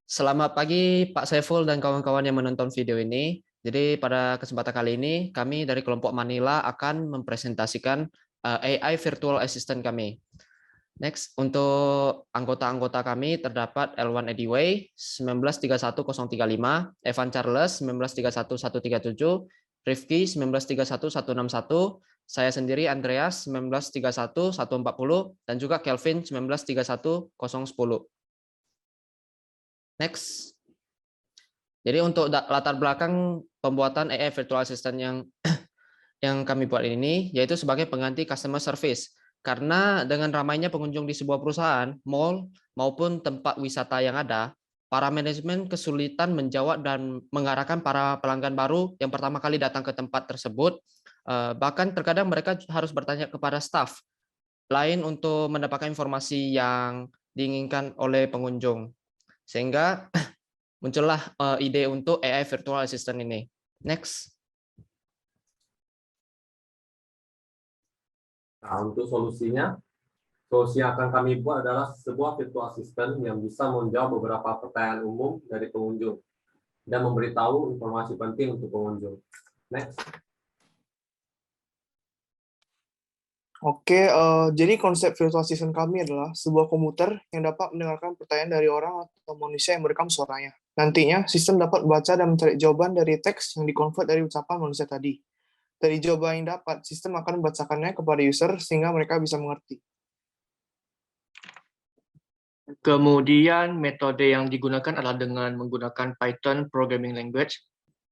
Selamat pagi Pak Saiful dan kawan-kawan yang menonton video ini. Jadi pada kesempatan kali ini kami dari kelompok Manila akan mempresentasikan AI Virtual Assistant kami. Next, untuk anggota-anggota kami terdapat Elwan Ediway 1931035, Evan Charles 1931137, Rifki 1931161, saya sendiri Andreas 1931140, dan juga Kelvin 1931010. Next. Jadi untuk latar belakang pembuatan AI Virtual Assistant yang kami buat ini yaitu sebagai pengganti customer service. Karena dengan ramainya pengunjung di sebuah perusahaan, mall maupun tempat wisata yang ada, para manajemen kesulitan menjawab dan mengarahkan para pelanggan baru yang pertama kali datang ke tempat tersebut. Bahkan terkadang mereka harus bertanya kepada staff lain untuk mendapatkan informasi yang diinginkan oleh pengunjung. Sehingga muncullah ide untuk AI Virtual Assistant ini. Next. Nah, untuk solusinya, solusi yang akan kami buat adalah sebuah virtual assistant yang bisa menjawab beberapa pertanyaan umum dari pengunjung dan memberitahu informasi penting untuk pengunjung. Next. Oke, jadi konsep virtual assistant kami adalah sebuah komputer yang dapat mendengarkan pertanyaan dari orang atau manusia yang merekam suaranya. Nantinya, sistem dapat membaca dan mencari jawaban dari teks yang dikonvert dari ucapan manusia tadi. Dari jawaban yang dapat, sistem akan membacakannya kepada user sehingga mereka bisa mengerti. Kemudian metode yang digunakan adalah dengan menggunakan Python Programming Language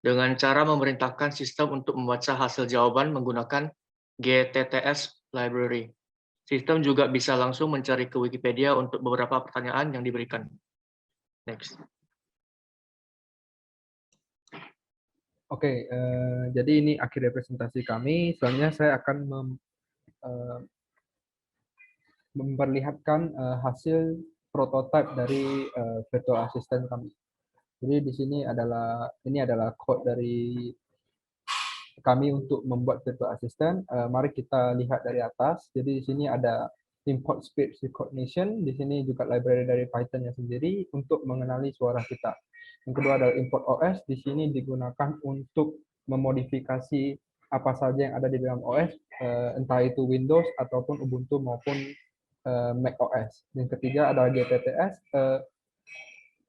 dengan cara memerintahkan sistem untuk membaca hasil jawaban menggunakan GTTS Library. Sistem juga bisa langsung mencari ke Wikipedia untuk beberapa pertanyaan yang diberikan. Next. Oke, jadi ini akhir presentasi kami. Selanjutnya saya akan memperlihatkan hasil prototipe dari virtual assistant kami. Jadi di sini adalah code dari kami untuk membuat virtual assistant. Mari kita lihat dari atas. Jadi di sini ada import speech recognition. Di sini juga library dari Python-nya sendiri untuk mengenali suara kita. Yang kedua adalah import OS. Di sini digunakan untuk memodifikasi apa saja yang ada di dalam OS, entah itu Windows ataupun Ubuntu maupun Mac OS. Yang ketiga adalah GTTS.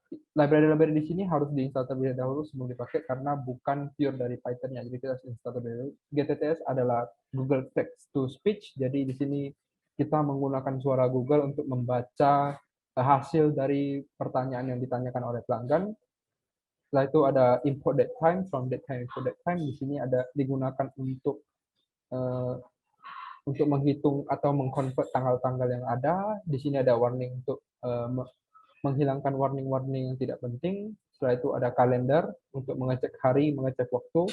Library di sini harus diinstal terlebih dahulu sebelum dipakai karena bukan pure dari Python-nya. Jadi kita harus install terlebih dahulu. GTTS adalah Google Text to Speech. Jadi di sini kita menggunakan suara Google untuk membaca hasil dari pertanyaan yang ditanyakan oleh pelanggan. Setelah itu ada import datetime, from datetime import datetime. Di sini ada digunakan untuk menghitung atau mengkonvert tanggal-tanggal yang ada. Di sini ada warning untuk menghilangkan warning-warning yang tidak penting. Setelah itu ada kalender untuk mengecek hari, mengecek waktu.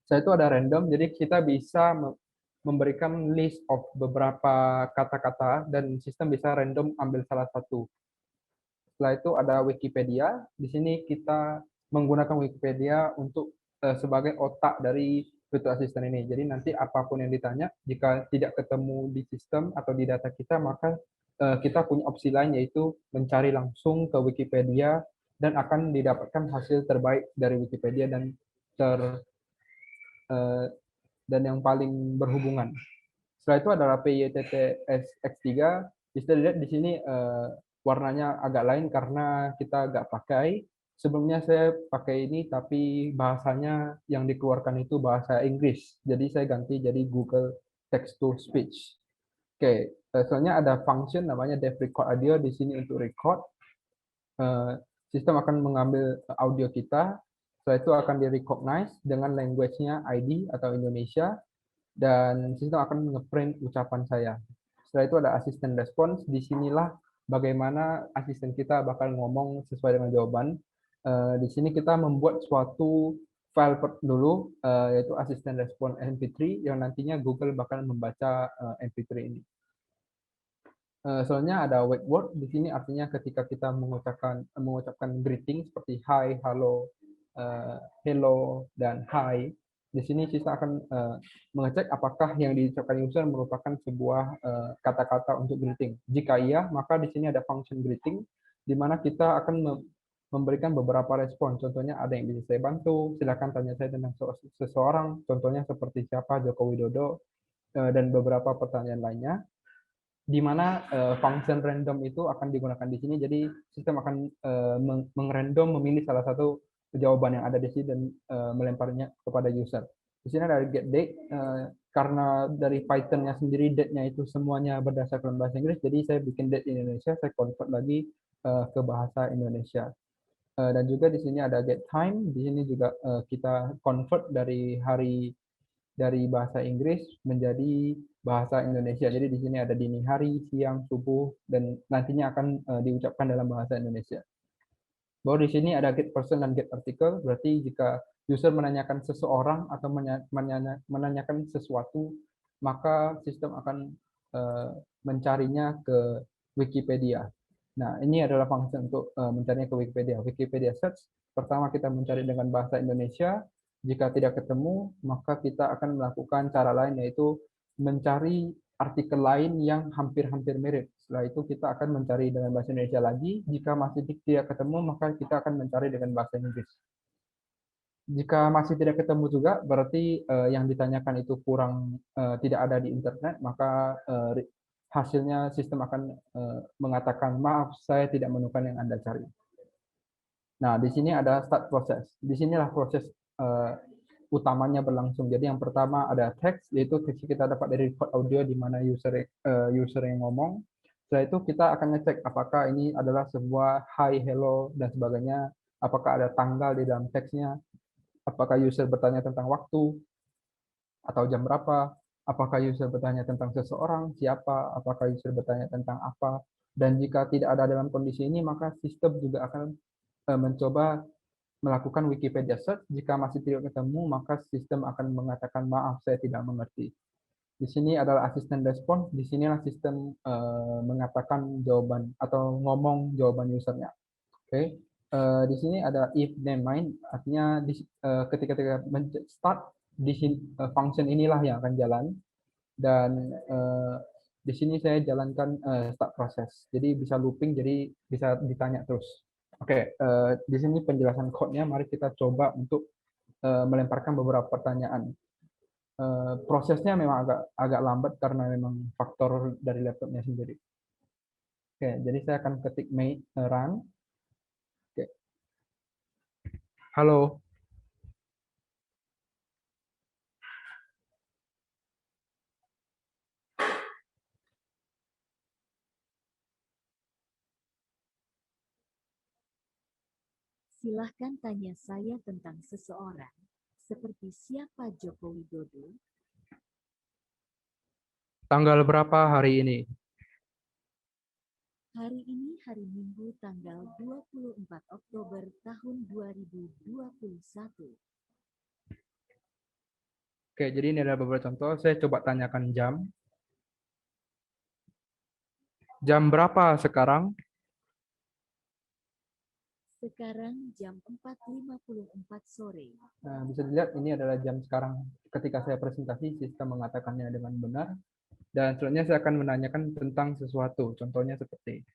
Setelah itu ada random, jadi kita bisa memberikan list of beberapa kata-kata dan sistem bisa random ambil salah satu. Setelah itu ada Wikipedia. Di sini kita menggunakan Wikipedia untuk sebagai otak dari virtual assistant ini. Jadi nanti apapun yang ditanya, jika tidak ketemu di sistem atau di data kita, maka kita punya opsi lain yaitu mencari langsung ke Wikipedia dan akan didapatkan hasil terbaik dari Wikipedia dan yang paling berhubungan. Setelah itu adalah PYTTS X3. Bisa dilihat di sini warnanya agak lain karena kita nggak pakai. Sebelumnya saya pakai ini, tapi bahasanya yang dikeluarkan itu bahasa Inggris. Jadi saya ganti jadi Google Text to Speech. Oke, soalnya ada function namanya dev record audio di sini untuk record. Sistem akan mengambil audio kita. Setelah itu akan di-recognize dengan language-nya ID atau Indonesia. Dan sistem akan nge-print ucapan saya. Setelah itu ada assistant response. Disinilah bagaimana asisten kita bakal ngomong sesuai dengan jawaban. Di sini kita membuat suatu file dulu, yaitu assistant response MP3, yang nantinya Google bakal membaca MP3 ini. Soalnya ada wake word. Di sini artinya ketika kita mengucapkan greeting seperti hi, halo, hello, dan hi. Di sini kita akan mengecek apakah yang diucapkan user merupakan sebuah kata-kata untuk greeting. Jika iya, maka di sini ada function greeting di mana kita akan memberikan beberapa respon. Contohnya ada yang bisa saya bantu, silakan tanya saya tentang seseorang, contohnya seperti siapa Joko Widodo, dan beberapa pertanyaan lainnya, di mana function random itu akan digunakan di sini. Jadi sistem akan mengrandom memilih salah satu jawaban yang ada di sini dan melemparnya kepada user. Di sini ada get date, karena dari Python-nya sendiri date-nya itu semuanya berdasarkan bahasa Inggris, jadi saya bikin date Indonesia, saya convert lagi ke bahasa Indonesia. Dan juga di sini ada get time, di sini juga kita convert dari hari dari bahasa Inggris menjadi bahasa Indonesia. Jadi di sini ada dini hari, siang, subuh, dan nantinya akan diucapkan dalam bahasa Indonesia. Bahwa di sini ada get person dan get article, berarti jika user menanyakan seseorang atau menanyakan sesuatu, maka sistem akan mencarinya ke Wikipedia. Nah, ini adalah fungsi untuk mencarinya ke Wikipedia. Wikipedia search, pertama kita mencari dengan bahasa Indonesia. Jika tidak ketemu, maka kita akan melakukan cara lain, yaitu mencari artikel lain yang hampir-hampir mirip. Setelah itu kita akan mencari dengan bahasa Indonesia lagi. Jika masih tidak ketemu, maka kita akan mencari dengan bahasa Inggris. Jika masih tidak ketemu juga, berarti yang ditanyakan itu kurang tidak ada di internet, maka hasilnya sistem akan mengatakan, maaf, saya tidak menemukan yang Anda cari. Nah, di sini ada start proses. Di sinilah proses utamanya berlangsung. Jadi yang pertama ada teks, yaitu teks kita dapat dari record audio di mana user yang ngomong. Setelah itu kita akan ngecek apakah ini adalah sebuah hi, hello, dan sebagainya. Apakah ada tanggal di dalam teksnya. Apakah user bertanya tentang waktu atau jam berapa. Apakah user bertanya tentang seseorang, siapa. Apakah user bertanya tentang apa. Dan jika tidak ada dalam kondisi ini, maka sistem juga akan mencoba melakukan Wikipedia search. Jika masih tidak ketemu, maka sistem akan mengatakan, maaf, saya tidak mengerti. Di sini adalah asisten respon. Di sinilah sistem mengatakan jawaban atau ngomong jawaban usernya. Oke. Di sini ada if name main, artinya ketika start di sini function inilah yang akan jalan. Dan di sini saya jalankan start proses. Jadi bisa looping, jadi bisa ditanya terus. Oke, di sini penjelasan code-nya. Mari kita coba untuk melemparkan beberapa pertanyaan. Prosesnya memang agak lambat karena memang faktor dari laptopnya sendiri. Oke, jadi saya akan ketik run. Oke. Halo. Silahkan tanya saya tentang seseorang, seperti siapa Joko Widodo. Tanggal berapa hari ini? Hari ini hari Minggu tanggal 24 Oktober tahun 2021. Oke, jadi ini adalah beberapa contoh. Saya coba tanyakan jam. Jam berapa sekarang? Sekarang jam 4.54 sore. Nah, bisa dilihat ini adalah jam sekarang. Ketika saya presentasi, sistem mengatakannya dengan benar. Dan selanjutnya saya akan menanyakan tentang sesuatu. Contohnya seperti,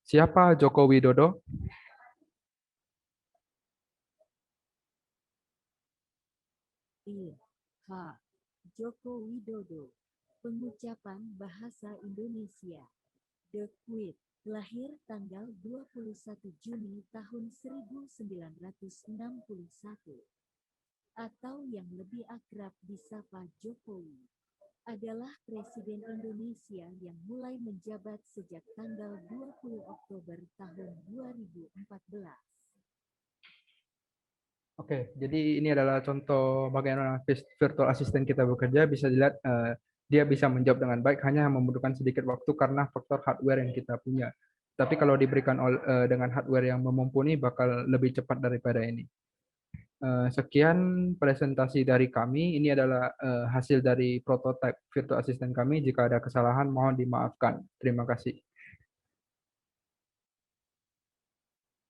siapa Joko Widodo? Joko Widodo. Pengucapan bahasa Indonesia. The Queen. Lahir tanggal 21 Juni tahun 1961. Atau yang lebih akrab disapa Jokowi. Adalah Presiden Indonesia yang mulai menjabat sejak tanggal 20 Oktober tahun 2014. Oke, jadi ini adalah contoh bagaimana virtual assistant kita bekerja. Bisa dilihat dia bisa menjawab dengan baik, hanya membutuhkan sedikit waktu karena faktor hardware yang kita punya. Tapi kalau diberikan dengan hardware yang mumpuni, bakal lebih cepat daripada ini. Sekian presentasi dari kami. Ini adalah hasil dari prototipe virtual assistant kami. Jika ada kesalahan, mohon dimaafkan. Terima kasih.